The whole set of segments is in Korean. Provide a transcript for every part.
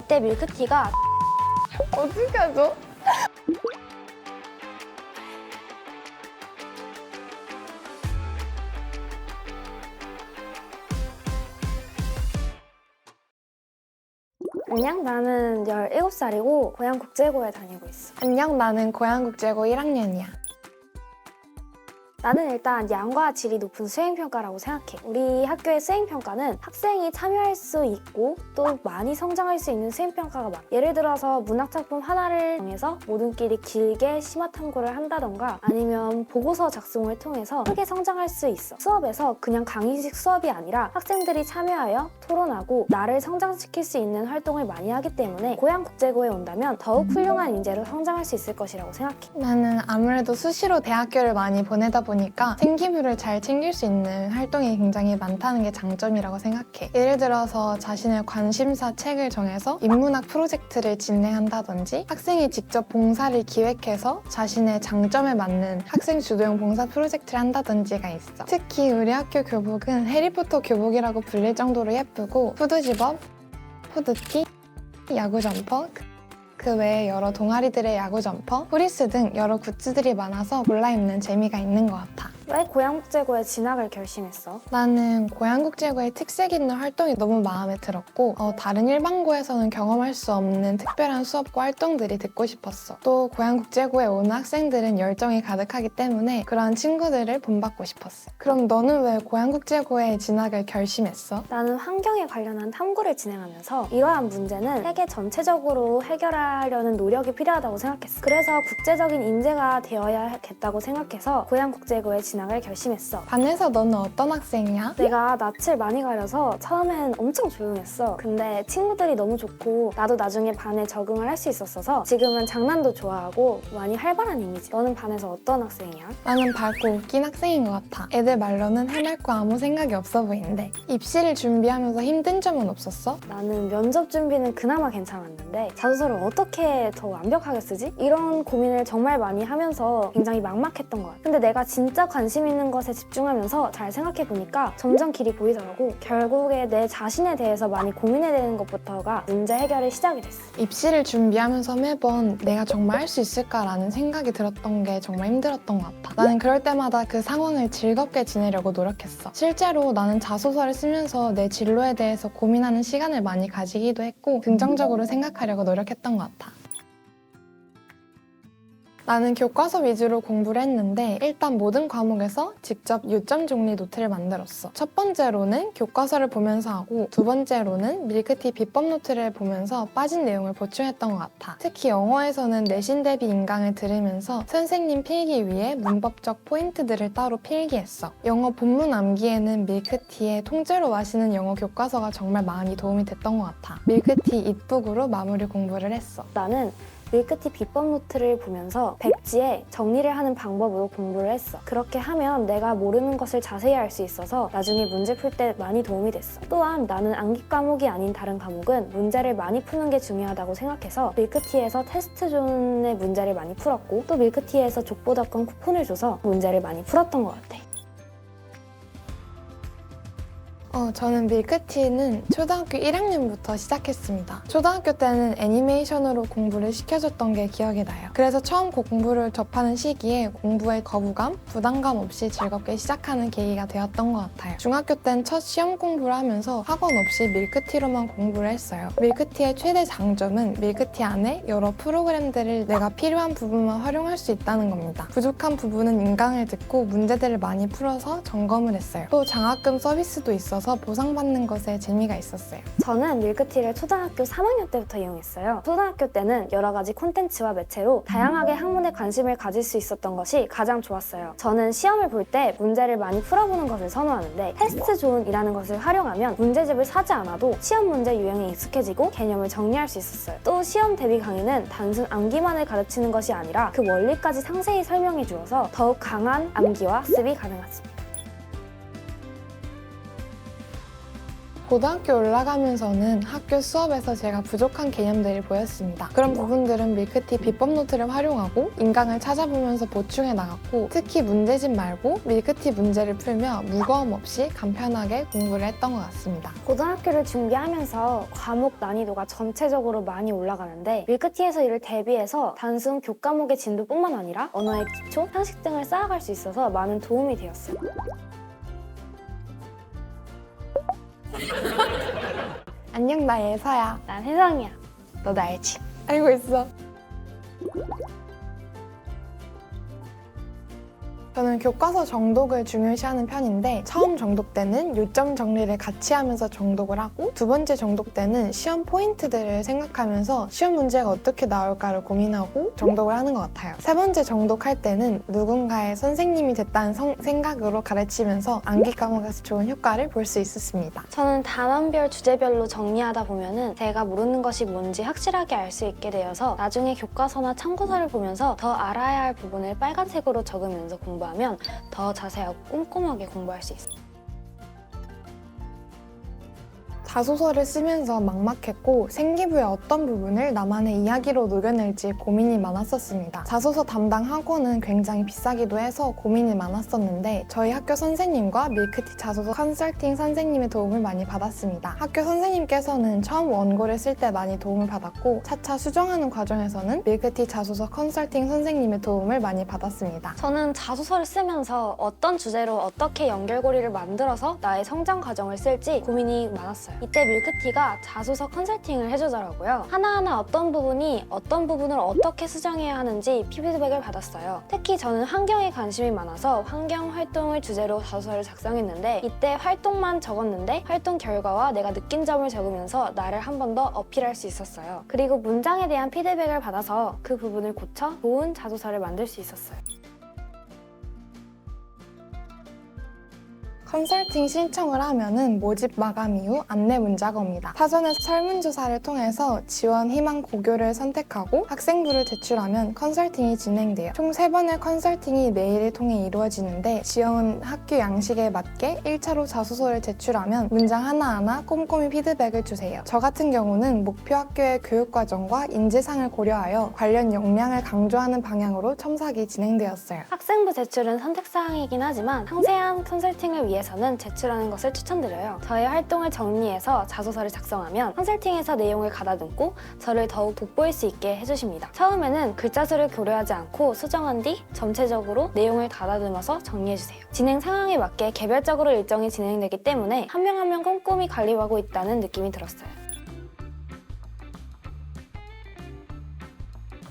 이때 밀크티가 어떻게 하죠? 안녕, 나는 17살이고 고양국제고에 다니고 있어. 안녕, 나는 고양국제고 1학년이야. 나는 일단 양과 질이 높은 수행평가라고 생각해. 우리 학교의 수행평가는 학생이 참여할 수 있고 또 많이 성장할 수 있는 수행평가가 많아. 예를 들어서 문학작품 하나를 정해서 모두끼리 길게 심화 탐구를 한다던가 아니면 보고서 작성을 통해서 크게 성장할 수 있어. 수업에서 그냥 강의식 수업이 아니라 학생들이 참여하여 토론하고 나를 성장시킬 수 있는 활동을 많이 하기 때문에 고양국제고에 온다면 더욱 훌륭한 인재로 성장할 수 있을 것이라고 생각해. 나는 아무래도 수시로 대학교를 많이 보내다 보니까 생기부를 잘 챙길 수 있는 활동이 굉장히 많다는 게 장점이라고 생각해. 예를 들어서 자신의 관심사 책을 정해서 인문학 프로젝트를 진행한다든지 학생이 직접 봉사를 기획해서 자신의 장점에 맞는 학생 주도형 봉사 프로젝트를 한다든지가 있어. 특히 우리 학교 교복은 해리포터 교복이라고 불릴 정도로 예쁘고 후드집업, 후드티, 야구 점퍼, 그 외에 여러 동아리들의 야구 점퍼, 후리스 등 여러 굿즈들이 많아서 골라 입는 재미가 있는 것 같아. 왜 고양국제고에 진학을 결심했어? 나는 고양국제고의 특색 있는 활동이 너무 마음에 들었고 다른 일반고에서는 경험할 수 없는 특별한 수업과 활동들이 듣고 싶었어. 또 고양국제고에 오는 학생들은 열정이 가득하기 때문에 그런 친구들을 본받고 싶었어. 그럼 너는 왜 고양국제고에 진학을 결심했어? 나는 환경에 관련한 탐구를 진행하면서 이러한 문제는 세계 전체적으로 해결하려는 노력이 필요하다고 생각했어. 그래서 국제적인 인재가 되어야겠다고 생각해서 고양국제고에 진학을 결심했어. 반에서 너는 어떤 학생이야? 내가 낯을 많이 가려서 처음엔 엄청 조용했어. 근데 친구들이 너무 좋고 나도 나중에 반에 적응을 할 수 있었어서 지금은 장난도 좋아하고 많이 활발한 이미지. 너는 반에서 어떤 학생이야? 나는 밝고 웃긴 학생인 것 같아. 애들 말로는 해맑고 아무 생각이 없어 보이는데 입시를 준비하면서 힘든 점은 없었어? 나는 면접 준비는 그나마 괜찮았는데 자소서를 어떻게 더 완벽하게 쓰지? 이런 고민을 정말 많이 하면서 굉장히 막막했던 것 같아. 근데 내가 진짜 관심 있는 것에 집중하면서 잘 생각해보니까 점점 길이 보이더라고. 결국에 내 자신에 대해서 많이 고민해야 되는 것부터가 문제 해결의 시작이 됐어. 입시를 준비하면서 매번 내가 정말 할 수 있을까라는 생각이 들었던 게 정말 힘들었던 것 같아. 나는 그럴 때마다 그 상황을 즐겁게 지내려고 노력했어. 실제로 나는 자소서를 쓰면서 내 진로에 대해서 고민하는 시간을 많이 가지기도 했고 긍정적으로 생각하려고 노력했던 것 같아. 나는 교과서 위주로 공부를 했는데 일단 모든 과목에서 직접 요점 정리 노트를 만들었어. 첫 번째로는 교과서를 보면서 하고 두 번째로는 밀크티 비법 노트를 보면서 빠진 내용을 보충했던 것 같아. 특히 영어에서는 내신 대비 인강을 들으면서 선생님 필기 위해 문법적 포인트들을 따로 필기했어. 영어 본문 암기에는 밀크티의 통째로 마시는 영어 교과서가 정말 많이 도움이 됐던 것 같아. 밀크티 잇북으로 마무리 공부를 했어. 나는 밀크티 비법 노트를 보면서 백지에 정리를 하는 방법으로 공부를 했어. 그렇게 하면 내가 모르는 것을 자세히 알 수 있어서 나중에 문제 풀 때 많이 도움이 됐어. 또한 나는 암기 과목이 아닌 다른 과목은 문제를 많이 푸는 게 중요하다고 생각해서 밀크티에서 테스트 존의 문제를 많이 풀었고 또 밀크티에서 족보답권 쿠폰을 줘서 문제를 많이 풀었던 것 같아. 저는 밀크티는 초등학교 1학년부터 시작했습니다. 초등학교 때는 애니메이션으로 공부를 시켜줬던 게 기억이 나요. 그래서 처음 공부를 접하는 시기에 공부에 거부감, 부담감 없이 즐겁게 시작하는 계기가 되었던 것 같아요. 중학교 땐 첫 시험 공부를 하면서 학원 없이 밀크티로만 공부를 했어요. 밀크티의 최대 장점은 밀크티 안에 여러 프로그램들을 내가 필요한 부분만 활용할 수 있다는 겁니다. 부족한 부분은 인강을 듣고 문제들을 많이 풀어서 점검을 했어요. 또 장학금 서비스도 있어서 보상받는 것에 재미가 있었어요. 저는 밀크티를 초등학교 3학년 때부터 이용했어요. 초등학교 때는 여러 가지 콘텐츠와 매체로 다양하게 학문에 관심을 가질 수 있었던 것이 가장 좋았어요. 저는 시험을 볼 때 문제를 많이 풀어보는 것을 선호하는데 테스트 존이라는 것을 활용하면 문제집을 사지 않아도 시험 문제 유형에 익숙해지고 개념을 정리할 수 있었어요. 또 시험 대비 강의는 단순 암기만을 가르치는 것이 아니라 그 원리까지 상세히 설명해 주어서 더욱 강한 암기와 학습이 가능했습니다. 고등학교 올라가면서는 학교 수업에서 제가 부족한 개념들이 보였습니다. 그런 부분들은 밀크티 비법 노트를 활용하고 인강을 찾아보면서 보충해 나갔고, 특히 문제집 말고 밀크티 문제를 풀며 무거움 없이 간편하게 공부를 했던 것 같습니다. 고등학교를 준비하면서 과목 난이도가 전체적으로 많이 올라가는데 밀크티에서 이를 대비해서 단순 교과목의 진도뿐만 아니라 언어의 기초, 상식 등을 쌓아갈 수 있어서 많은 도움이 되었어요. 안녕, 나 예서야. 난 혜정이야. 너도 알지? 알고 있어. 저는 교과서 정독을 중요시하는 편인데, 처음 정독 때는 요점 정리를 같이 하면서 정독을 하고, 두 번째 정독 때는 시험 포인트들을 생각하면서 시험 문제가 어떻게 나올까를 고민하고 정독을 하는 것 같아요. 세 번째 정독할 때는 누군가의 선생님이 됐다는 생각으로 가르치면서 암기 과목에서 좋은 효과를 볼 수 있었습니다. 저는 단원별, 주제별로 정리하다 보면은 제가 모르는 것이 뭔지 확실하게 알 수 있게 되어서 나중에 교과서나 참고서를 보면서 더 알아야 할 부분을 빨간색으로 적으면서 공부하면 더 자세하고 꼼꼼하게 공부할 수 있어요. 자소서를 쓰면서 막막했고, 생기부의 어떤 부분을 나만의 이야기로 녹여낼지 고민이 많았었습니다. 자소서 담당 학원은 굉장히 비싸기도 해서 고민이 많았었는데, 저희 학교 선생님과 밀크티 자소서 컨설팅 선생님의 도움을 많이 받았습니다. 학교 선생님께서는 처음 원고를 쓸 때 많이 도움을 받았고, 차차 수정하는 과정에서는 밀크티 자소서 컨설팅 선생님의 도움을 많이 받았습니다. 저는 자소서를 쓰면서 어떤 주제로 어떻게 연결고리를 만들어서 나의 성장 과정을 쓸지 고민이 많았어요. 이때 밀크티가 자소서 컨설팅을 해주더라고요. 하나하나 어떤 부분을 어떻게 수정해야 하는지 피드백을 받았어요. 특히 저는 환경에 관심이 많아서 환경 활동을 주제로 자소서를 작성했는데, 이때 활동만 적었는데 활동 결과와 내가 느낀 점을 적으면서 나를 한 번 더 어필할 수 있었어요. 그리고 문장에 대한 피드백을 받아서 그 부분을 고쳐 좋은 자소서를 만들 수 있었어요. 컨설팅 신청을 하면은 모집 마감 이후 안내 문자가 옵니다. 사전에 설문조사를 통해서 지원 희망 고교를 선택하고 학생부를 제출하면 컨설팅이 진행돼요. 총 3번의 컨설팅이 메일을 통해 이루어지는데, 지원 학교 양식에 맞게 1차로 자소서를 제출하면 문장 하나하나 꼼꼼히 피드백을 주세요. 저 같은 경우는 목표 학교의 교육과정과 인재상을 고려하여 관련 역량을 강조하는 방향으로 첨삭이 진행되었어요. 학생부 제출은 선택사항이긴 하지만 상세한 컨설팅을 위해서는 제출하는 것을 추천드려요. 저의 활동을 정리해서 자소서를 작성하면 컨설팅에서 내용을 가다듬고 저를 더욱 돋보일 수 있게 해주십니다. 처음에는 글자 수를 고려하지 않고 수정한 뒤 전체적으로 내용을 가다듬어서 정리해주세요. 진행 상황에 맞게 개별적으로 일정이 진행되기 때문에 한 명 한 명 꼼꼼히 관리하고 있다는 느낌이 들었어요.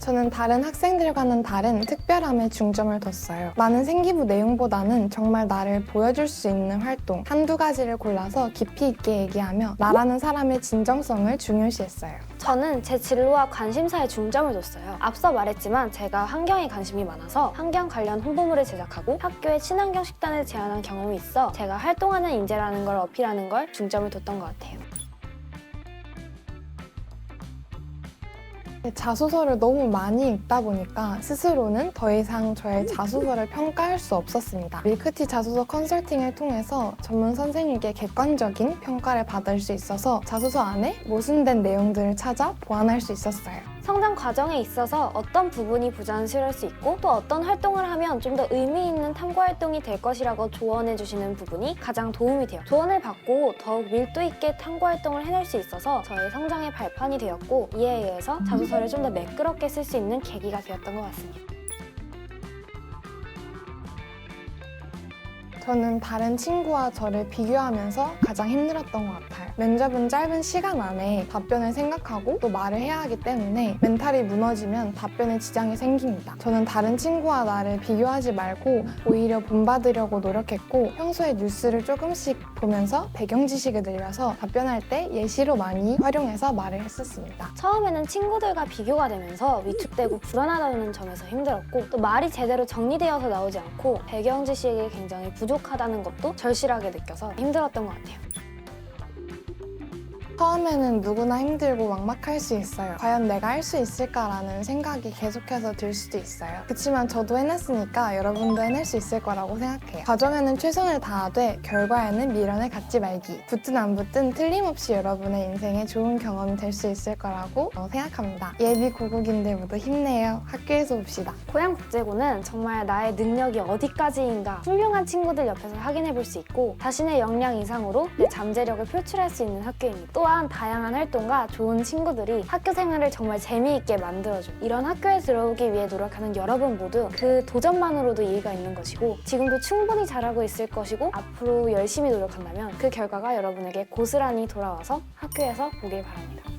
저는 다른 학생들과는 다른 특별함에 중점을 뒀어요. 많은 생기부 내용보다는 정말 나를 보여줄 수 있는 활동 한두 가지를 골라서 깊이 있게 얘기하며 나라는 사람의 진정성을 중요시했어요. 저는 제 진로와 관심사에 중점을 뒀어요. 앞서 말했지만 제가 환경에 관심이 많아서 환경 관련 홍보물을 제작하고 학교에 친환경 식단을 제안한 경험이 있어 제가 활동하는 인재라는 걸 어필하는 걸 중점을 뒀던 것 같아요. 자소서를 너무 많이 읽다 보니까 스스로는 더 이상 저의 자소서를 평가할 수 없었습니다. 밀크티 자소서 컨설팅을 통해서 전문 선생님께 객관적인 평가를 받을 수 있어서 자소서 안에 모순된 내용들을 찾아 보완할 수 있었어요. 성장 과정에 있어서 어떤 부분이 부자연스러울 수 있고 또 어떤 활동을 하면 좀 더 의미 있는 탐구 활동이 될 것이라고 조언해 주시는 부분이 가장 도움이 돼요. 조언을 받고 더욱 밀도 있게 탐구 활동을 해낼 수 있어서 저의 성장의 발판이 되었고, 이에 의해서 자소서를 좀 더 매끄럽게 쓸 수 있는 계기가 되었던 것 같습니다. 저는 다른 친구와 저를 비교하면서 가장 힘들었던 것 같아요. 면접은 짧은 시간 안에 답변을 생각하고 또 말을 해야 하기 때문에 멘탈이 무너지면 답변에 지장이 생깁니다. 저는 다른 친구와 나를 비교하지 말고 오히려 본받으려고 노력했고, 평소에 뉴스를 조금씩 보면서 배경 지식을 늘려서 답변할 때 예시로 많이 활용해서 말을 했었습니다. 처음에는 친구들과 비교가 되면서 위축되고 불안하다는 점에서 힘들었고, 또 말이 제대로 정리되어서 나오지 않고 배경 지식이 굉장히 부족하다는 것도 절실하게 느껴서 힘들었던 것 같아요. 처음에는 누구나 힘들고 막막할 수 있어요. 과연 내가 할 수 있을까라는 생각이 계속해서 들 수도 있어요. 그치만 저도 해냈으니까 여러분도 해낼 수 있을 거라고 생각해요. 과정에는 최선을 다하되 결과에는 미련을 갖지 말기. 붙든 안 붙든 틀림없이 여러분의 인생에 좋은 경험이 될 수 있을 거라고 생각합니다. 예비 고국인들 모두 힘내요. 학교에서 봅시다. 고양국제고는 정말 나의 능력이 어디까지인가 훌륭한 친구들 옆에서 확인해 볼 수 있고 자신의 역량 이상으로 내 잠재력을 표출할 수 있는 학교입니다. 또한 다양한 활동과 좋은 친구들이 학교 생활을 정말 재미있게 만들어줘요. 이런 학교에 들어오기 위해 노력하는 여러분 모두 그 도전만으로도 의의가 있는 것이고 지금도 충분히 잘하고 있을 것이고 앞으로 열심히 노력한다면 그 결과가 여러분에게 고스란히 돌아와서 학교에서 보길 바랍니다.